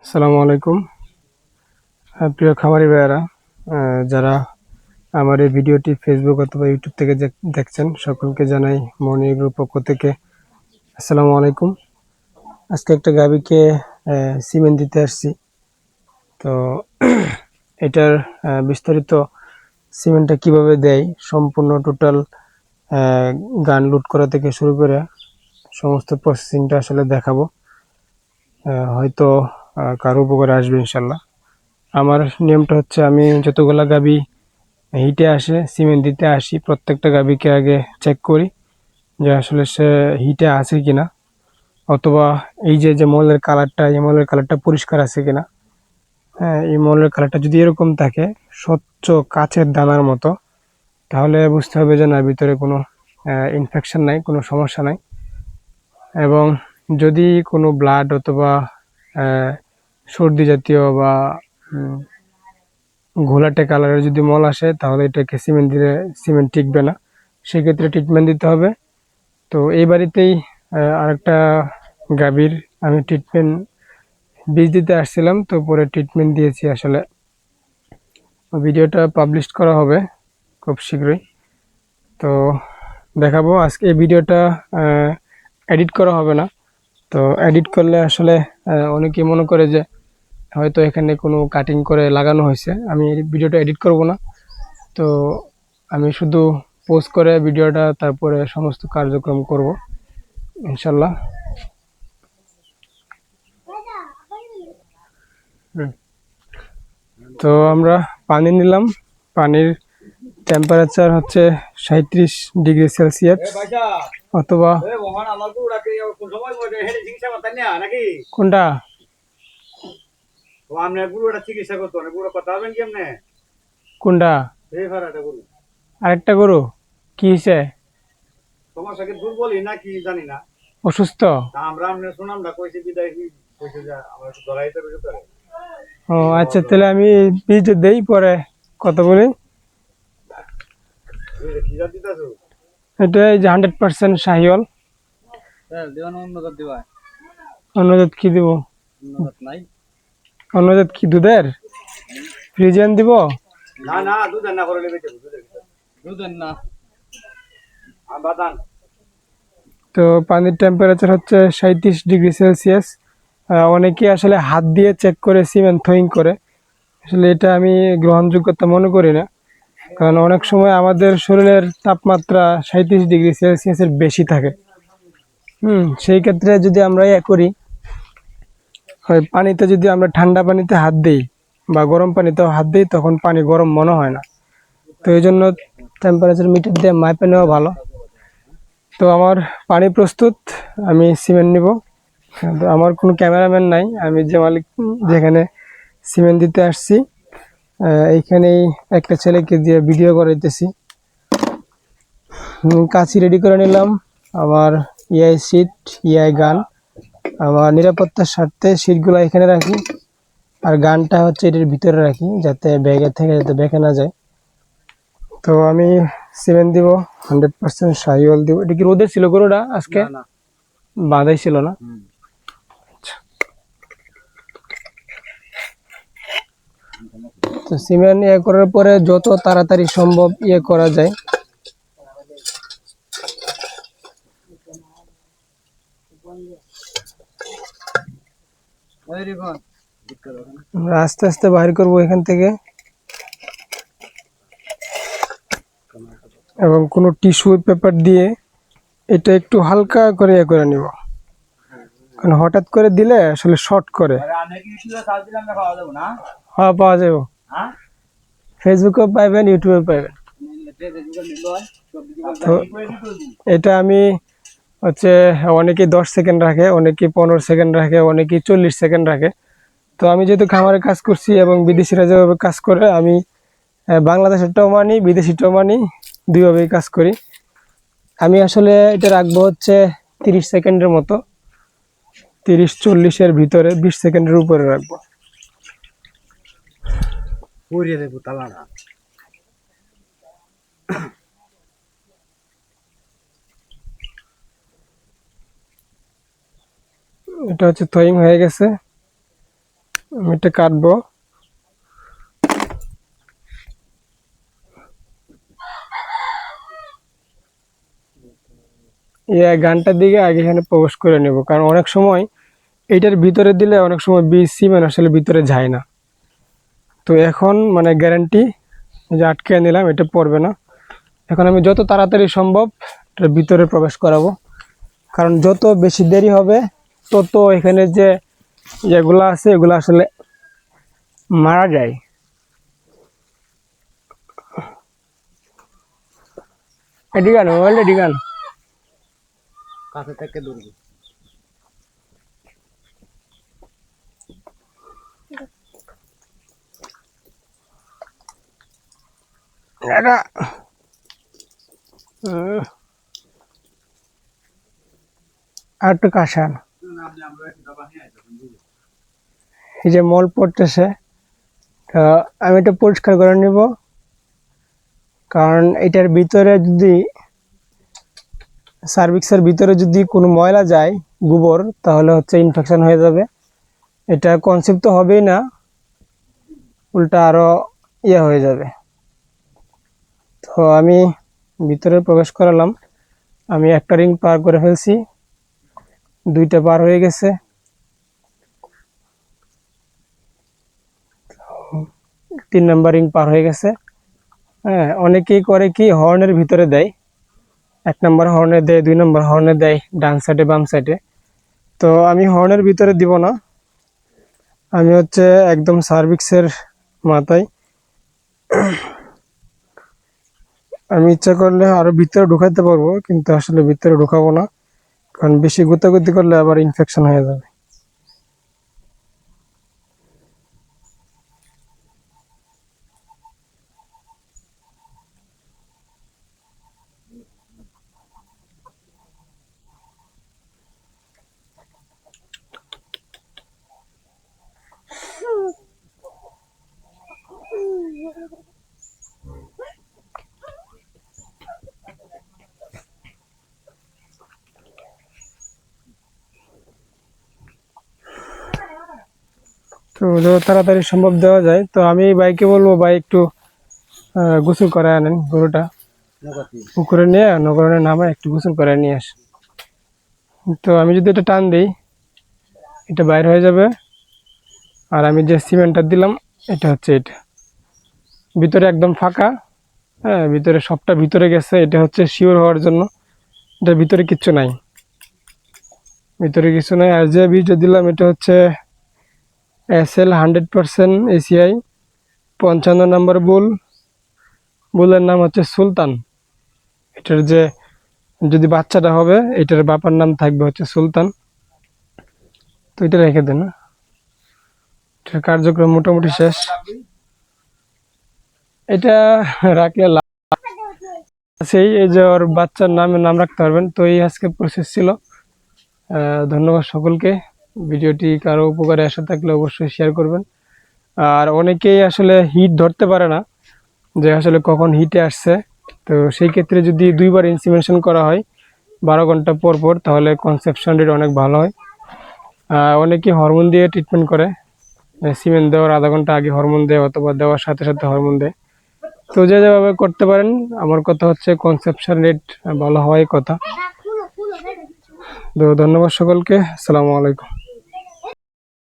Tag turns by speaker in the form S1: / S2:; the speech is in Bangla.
S1: আসসালামু আলাইকুম। প্রিয় খামারি ভাইয়েরা, যারা আমার এই ভিডিওটি ফেসবুক অথবা ইউটিউব থেকে দেখছেন, সকলকে জানাই মনি এগ্রোর পক্ষ থেকে আসসালামু আলাইকুম। আজকে একটা গাভীকে সিমেন্ট দিতে আসছি। তো এটার বিস্তারিত সিমেন্টটা কিভাবে দেয়, সম্পূর্ণ টোটাল গান লোড করা থেকে শুরু করে সমস্ত প্রসেসিংটা আসলে দেখাবো। হয়তো কারো উপকারে আসবে ইনশাল্লাহ। আমার নিয়মটা হচ্ছে, আমি যতগুলা গাভী হিটে আসে সিমেন্ট দিতে আসি, প্রত্যেকটা গাভীকে আগে চেক করি যে আসলে সে হিটে আছে কিনা, অথবা এই যে মলের কালারটা, এই মলের কালারটা পরিষ্কার আছে কিনা। হ্যাঁ, এই মলের কালারটা যদি এরকম থাকে, স্বচ্ছ কাচের দানার মতো, তাহলে বুঝতে হবে যে না, ভিতরে কোনো ইনফেকশন নাই, কোনো সমস্যা নাই। এবং যদি কোনো ব্লাড অথবা সর্দি জাতীয় বা ঘোলাটে কালারের যদি মল আসে, তাহলে এটাকে সিমেন্ট দিলে সিমেন্ট টিকবে না, সেক্ষেত্রে ট্রিটমেন্ট দিতে হবে। তো এই বাড়িতেই আরেকটা গাভীর আমি ট্রিটমেন্ট বীজ দিতে আসছিলাম, তো পরে ট্রিটমেন্ট দিয়েছি। আসলে ভিডিওটা পাবলিশ করা হবে খুব শীঘ্রই, তো দেখাবো। আজকে এই ভিডিওটা এডিট করা হবে না। তো এডিট করলে আসলে অনেকে মনে করে যে হয়তো এখানে কোনো কাটিং করে লাগানো হয়েছে। আমি এই ভিডিওটা এডিট করব না, তো আমি শুধু পোস্ট করে ভিডিওটা তারপরে সমস্ত কার্যক্রম করব ইনশাল্লাহ। তো আমরা পানি নিলাম। পানির টেম্পারেচার হচ্ছে 37 ডিগ্রি সেলসিয়াস, অথবা কোনটা কোনটা আরেকটা গরু কি হয়েছে, অসুস্থ? ও আচ্ছা, তাহলে আমি বীজ দেই, পরে কথা বলি। এটা এই যে 100% শাহিওয়াল। অন্য জাত কি দিব? অন্য জাত কি দুধের ফ্রিজিয়ান দিব? তো পানির টেম্পারেচার হচ্ছে 37 ডিগ্রি সেলসিয়াস। অনেকে আসলে হাত দিয়ে চেক করে সিমেন্ট থ্রোয়িং করে, আসলে এটা আমি গ্রহণযোগ্যতা মনে করি না। কারণ অনেক সময় আমাদের শরীরের তাপমাত্রা 37 ডিগ্রি সেলসিয়াসের বেশি থাকে। সেই ক্ষেত্রে যদি আমরা করি, হয় পানিতে যদি আমরা ঠান্ডা পানিতে হাত দিই বা গরম পানিতেও হাত দিই, তখন পানি গরম মনে হয় না। তো এই জন্য টেম্পারেচার মিটার দিয়ে মাপে নেওয়া ভালো। তো আমার পানি প্রস্তুত, আমি সিমেন্ট নিব। তো আমার কোনো ক্যামেরাম্যান নাই, আমি যে মালিক, যেখানে সিমেন্ট দিতে আসছি, এইখানেই একটা ছেলেকে দিয়ে ভিডিও করাইতেছি। কাঁচি রেডি করে নিলাম, আমার ইয়াই সিট, ইয়াই গান। আমার নিরাপত্তার স্বার্থে সিটগুলো এখানে রাখি, আর গানটা হচ্ছে এটার ভিতরে রাখি, যাতে ব্যাগের থেকে যাতে ব্যাগে না যায়। তো আমি সিমেন্ট দিব, 100% শাহিওয়াল দিব। এটা কি রোদে ছিল গরুটা আজকে? বাঁধাই ছিল না। তো সিমেন্ট করার পরে যত তাড়াতাড়ি সম্ভব করা যায়। আমরা আস্তে আস্তে বাইর করবো এখান থেকে, এবং কোনো টিস্যু পেপার দিয়ে এটা একটু হালকা করে করে নিব, কারণ হঠাৎ করে দিলে আসলে শর্ট করে। হ্যাঁ, পাওয়া যাবে, ফেসবুকেও পাইবেন, ইউটিউবে পাইবেন। তো এটা আমি হচ্ছে, অনেকে 10 সেকেন্ড রাখে, অনেকে 15 সেকেন্ড রাখে, অনেকে 40 সেকেন্ড রাখে। তো আমি যেহেতু খামারে কাজ করছি এবং বিদেশিরা যেভাবে কাজ করে, আমি বাংলাদেশেরটাও মানি, বিদেশিটাও মানি, দুইভাবেই কাজ করি। আমি আসলে এটা রাখবো হচ্ছে 30 সেকেন্ডের মতো, 30-40-এর ভিতরে, 20 সেকেন্ডের উপরে রাখবো। এটা হচ্ছে থ্রোয়িং হয়ে গেছে। আমি এটা কাটবো। এই গানটার দিকে আগে এখানে প্রবেশ করে নেব, কারণ অনেক সময় এইটার ভিতরে দিলে অনেক সময় সিমেন্ট আসলে ভিতরে যায় না। তো এখন মানে গ্যারান্টি যে আটকে নিলাম, এটা পড়বে না। এখন আমি যত তাড়াতাড়ি সম্ভব এটার ভিতরে প্রবেশ করাবো, কারণ যত বেশি দেরি হবে তত এখানে যে যেগুলো আছে এগুলো আসলে মারা যায়। এদিকে আনো মোবাইলটা, এদিকে আনো।
S2: কাছে থেকে দূরবি।
S1: এটা আর একটু কাছে আনো। এই যে মল পড়তেছে, তো আমি এটা পরিষ্কার করে নিব, কারণ এটার ভিতরে যদি সার্ভিক্সের ভিতরে যদি কোনো ময়লা যায় গোবর, তাহলে হচ্ছে ইনফেকশন হয়ে যাবে। এটা কনসেপ্ট তো হবেই না, উল্টা আরো হয়ে যাবে। তো আমি ভিতরে প্রবেশ করালাম। আমি একটা রিং পার করে ফেলছি, দুইটা পার হয়ে গেছে, 3 নাম্বার রিং পার হয়ে গেছে। হ্যাঁ, অনেকেই করে কি হর্নের ভিতরে দেয়, 1 নাম্বার হর্নে দেয়, 2 নাম্বার হর্নে দেয়, ডান সাইডে বাম সাইডে। তো আমি হর্নের ভিতরে দিব না, আমি হচ্ছে একদম সার্ভিক্সের মাথায়। আমি ইচ্ছা করলে আরো ভিতরে ঢুকাইতে পারবো, কিন্তু আসলে ভিতরে ঢুকাবো না, কারণ বেশি গুতাগুতি করলে আবার ইনফেকশন হয়ে যাবে। তো যত তাড়াতাড়ি সম্ভব দেওয়া যায়। তো আমি বাইকে বলবো, ভাই একটু গোসল করে আনেন গরুটা, পুকুরে নিয়ে নগরে নামে একটু গোসল করে নিয়ে আস। তো আমি যদি এটা টান দিই, এটা বাইর হয়ে যাবে। আর আমি যে সিমেন্টটা দিলাম, এটা হচ্ছে এটা ভিতরে একদম ফাঁকা। হ্যাঁ, ভিতরে সবটা ভিতরে গেছে, এটা হচ্ছে শিওর হওয়ার জন্য। এটার ভিতরে কিচ্ছু নাই, ভিতরে কিছু নাই। আর যে বীজটা দিলাম এটা হচ্ছে SL 100% ACI 55 নম্বর বুলের নাম হচ্ছে সুলতান। এটার যে যদি বাচ্চাটা হবে, এটার বাবার নাম থাকবে হচ্ছে সুলতান। তো এটা রেখে দেন, এটার কার্যক্রম মোটামুটি শেষ। এটা রাখলে সেই এই যে ওর বাচ্চার নাম রাখতে পারবেন। তো এই আজকে প্রসেস ছিল। ধন্যবাদ সকলকে। ভিডিওটি কারো উপকারে আসা থাকলে অবশ্যই শেয়ার করবেন। আর অনেকেই আসলে হিট ধরতে পারে না যে আসলে কখন হিটে আসছে। তো সেই ক্ষেত্রে যদি 2বার ইনসিমেশন করা হয় 12 ঘন্টা পর পর, তাহলে কনসেপশন রেট অনেক ভালো হয়। অনেকেই হরমোন দিয়ে ট্রিটমেন্ট করে, সিমেন্ট দেওয়ার আধা ঘন্টা আগে হরমোন দেয়, অথবা দেওয়ার সাথে সাথে হরমোন দেয়। তো যেভাবে করতে পারেন, আমার কথা হচ্ছে কনসেপশন রেট ভালো হওয়াই কথা। তো ধন্যবাদ সকলকে, আসসালামু আলাইকুম।